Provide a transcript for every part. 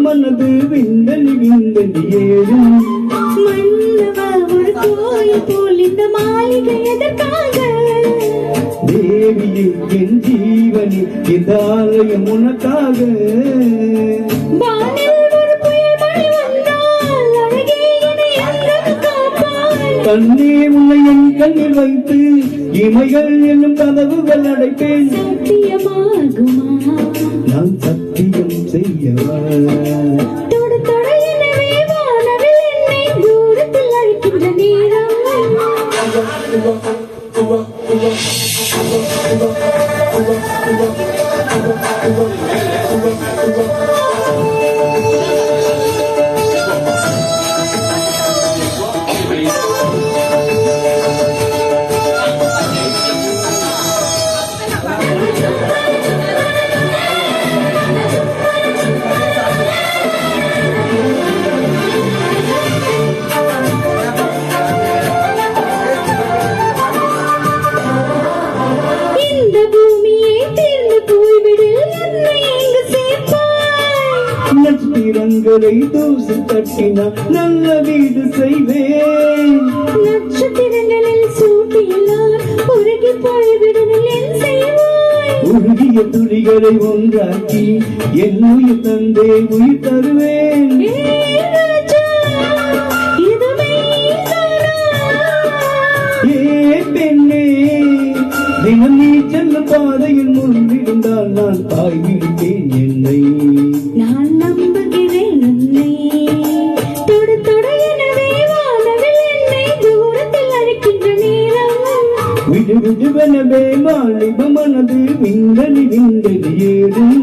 மனது விந்தலி விந்தலி ஏறும் மன்னவா ஒரு கோயில் போல் இந்த மாளிகை எதற்காக? தேவியே என் ஜீவனி இந்த ஆலயம் உனக்காக. வானில் ஒரு புயல் மழை வந்தால் அழகே என்னை எங்கது காப்பாய். கண்ணே உன்னை என் கண்ணில் வைத்து இமைகள் என்னும் கதவுகள் அடைப்பேன். சத்தியமாகுமா? நான் சத்தியம் செய்யவா? தொடு தொடு எனவே வானவில் என்னை தூரத்தில் அழைக்கின்ற நேரம். நட்சத்திரங்களை தூசு தட்டினால் நல்ல வீடு செய்வேன். நட்சத்திரங்களில் சூட்டியெல்லாம் உருகி போய்விடுதல் என் செய்வாய். உருகிய துளிகளை ஒன்றாக்கி என் உயிர் தந்தே உயிர் தருவேன். பெண்ணே தினம் நீ செல்லும் பாதையில் முன்னிருந்தால் நான் தாய் விடுவேன் என்னை. நான் நம்புகிறேன் உன்னை. தொடு தொடு எனவே வானவில் என்னை தூரத்தில் அழைக்கின்ற நேரம். விடு விடுவெனவே மாலிப மனது விந்தலி விந்தலி ஏறும்.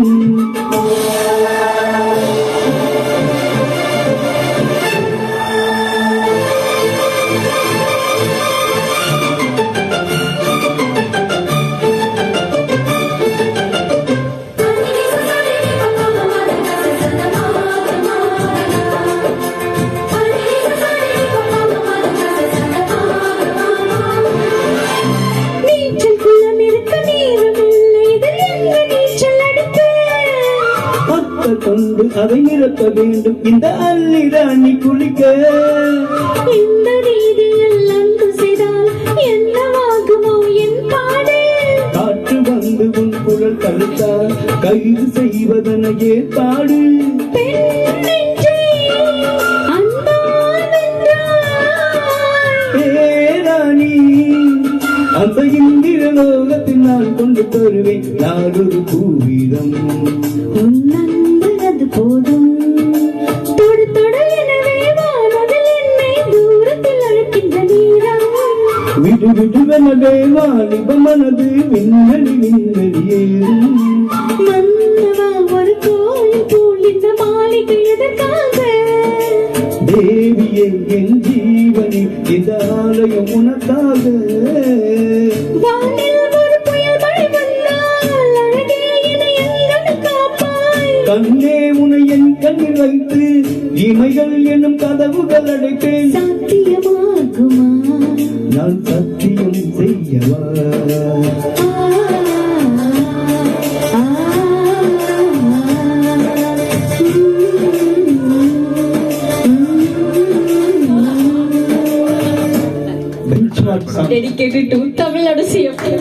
கொண்டு அதை நிரப்ப வேண்டும் இந்த அல்லிராணி குளிக்க. இந்த ரீதியில் அன்பு செய்தால் என்னவாகுமோ என் பாடு? காற்று வந்து உன் குரல் தடுத்தால் கைது செய்வதன ஏற்பாடு. அந்த இந்திர லோகத்தில் நான் கொண்டு தருவேன் நாடொரு பூவிதம். அது போதும். தொடு தொடு எனவே வானவில் என்னை தூரத்தில் அழைக்கின்ற நேரம். விடு விடுவெனவே வாலிப மனது விண்ணலி விண்ணலி ஏறும். மன்னவா ஒரு கோயில் போல் இந்த மாளிகை எதற்காக? தேவியே என் ஜீவனி இந்த ஆலயம் உனக்காக. வானில் ஒரு புயல் மழை வந்தால் அழகே என்னை எங்கது காப்பாய். கண்ணே உன்னை என் கண்ணில் வைத்து இமைகள் என்னும் கதவுகள் அடைப்பேன். சத்தியமாகுமா? நான் சத்தியம் செய்யவா? Dedicated to